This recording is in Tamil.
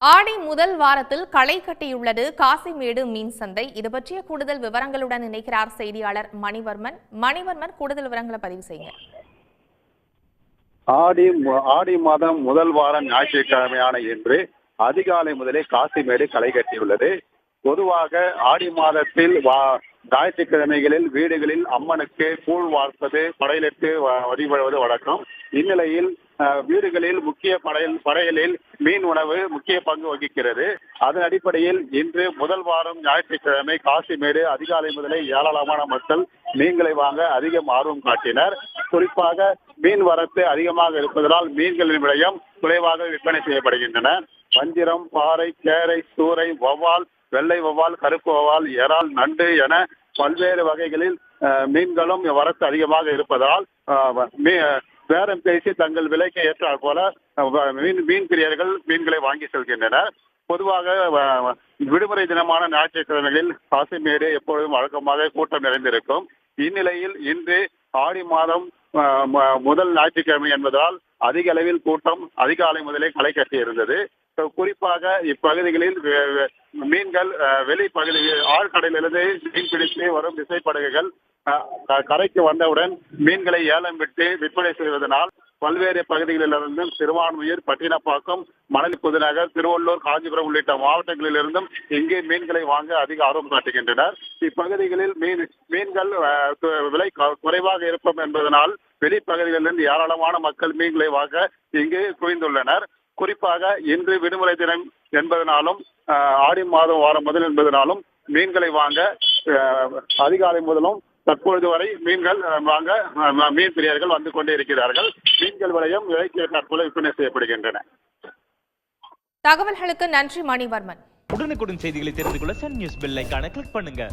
ஆடி முதல் வாரத்தில் களை கட்டியுள்ளது காசிமேடு மீன் சந்தை. இது பற்றிய கூடுதல் விவரங்களுடன் இணைக்கிறார் செய்தியாளர் மணிவர்மன். கூடுதல் விவரங்களை பதிவு செய்யுங்க. ஆடி மாதம் முதல் வாரம் ஞாயிற்றுக்கிழமையான இன்று அதிகாலை முதலே காசிமேடு களை கட்டியுள்ளது. பொதுவாக ஆடி மாதத்தில் ஞாயிற்றுக்கிழமைகளில் வீடுகளில் அம்மனுக்கு கூழ் வார்ப்பது, படையலிட்டு வழிபடுவது வழக்கம். இந்நிலையில் வீடுகளில் முக்கிய படையலில் மீன் உணவு முக்கிய பங்கு வகிக்கிறது. அதன் அடிப்படையில் இன்று முதல் வாரம் ஞாயிற்றுக்கிழமை காசிமேடு அதிகாலை முதலே ஏராளமான மக்கள் மீன்களை வாங்க அதிகம் ஆர்வம் காட்டினர். குறிப்பாக மீன் வரத்து அதிகமாக இருப்பதனால் மீன்களின் விலையும் குறைவாக விற்பனை செய்யப்படுகின்றன. வஞ்சிரம், பாறை, கேரை, சூறை, வவ்வால், வெள்ளை வவ்வால், கருப்பு வவ்வால், இறால், நண்டு என பல்வேறு வகைகளில் மீன்களும் வரத்து அதிகமாக இருப்பதால் பேரம் பேசி தங்கள் விலைக்கு ஏற்றால் போல மீன் பிரியர்கள் மீன்களை வாங்கி செல்கின்றனர். பொதுவாக விடுமுறை தினமான ஞாயிற்றுக்கிழமைகளில் காசிமேடு எப்பொழுதும் வழக்கமாக கூட்டம் நிறைந்திருக்கும். இந்நிலையில் இன்று ஆடி மாதம் முதல் ஞாயிற்றுக்கிழமை என்பதால் அதிக அளவில் கூட்டம் அதிகாலை முதலே களை கட்டியிருந்தது. குறிப்பாக இப்பகுதிகளில் மீன்கள் வெளிப்பகுதியில் ஆழ்கடலிலிருந்து மீன் பிடித்து வரும் விசைப்படகுகள் கரைக்கு வந்தவுடன் மீன்களை ஏலம் விட்டு விற்பனை செய்வதனால் பல்வேறு பகுதிகளிலிருந்தும் சிறுவான்மையூர், பட்டினப்பாக்கம், மணலி புதுநகர், திருவள்ளூர், காஞ்சிபுரம் உள்ளிட்ட மாவட்டங்களிலிருந்தும் இங்கே மீன்களை வாங்க அதிக ஆர்வம் காட்டுகின்றனர். இப்பகுதிகளில் மீன்கள் விலை குறைவாக இருக்கும் என்பதனால் வெளிப்பகுதிகளிலிருந்து ஏராளமான மக்கள் மீன்களை வாங்க இங்கு குவிந்துள்ளனர். குறிப்பாக இன்று விடுமுறை தினம் என்பதனாலும் ஆடி மாதம் வாரம் முதல் என்பதனாலும் மீன்களை வாங்க அதிகாலை முதலும் தற்பொழுது வரை மீன்கள் வாங்க மீன் பிரியர்கள் வந்து கொண்டே இருக்கிறார்கள். மீன்கள் விலையும் விலைக்கு ஏற்றாற்போல விற்பனை செய்யப்படுகின்றன. தகவல்களுக்கு நன்றி மணிவர்மன். உடனுக்குடன் செய்திகளை தெரிந்து கொள்ள சன் நியூஸ் பெல் ஐகானை கிளிக் பண்ணுங்க.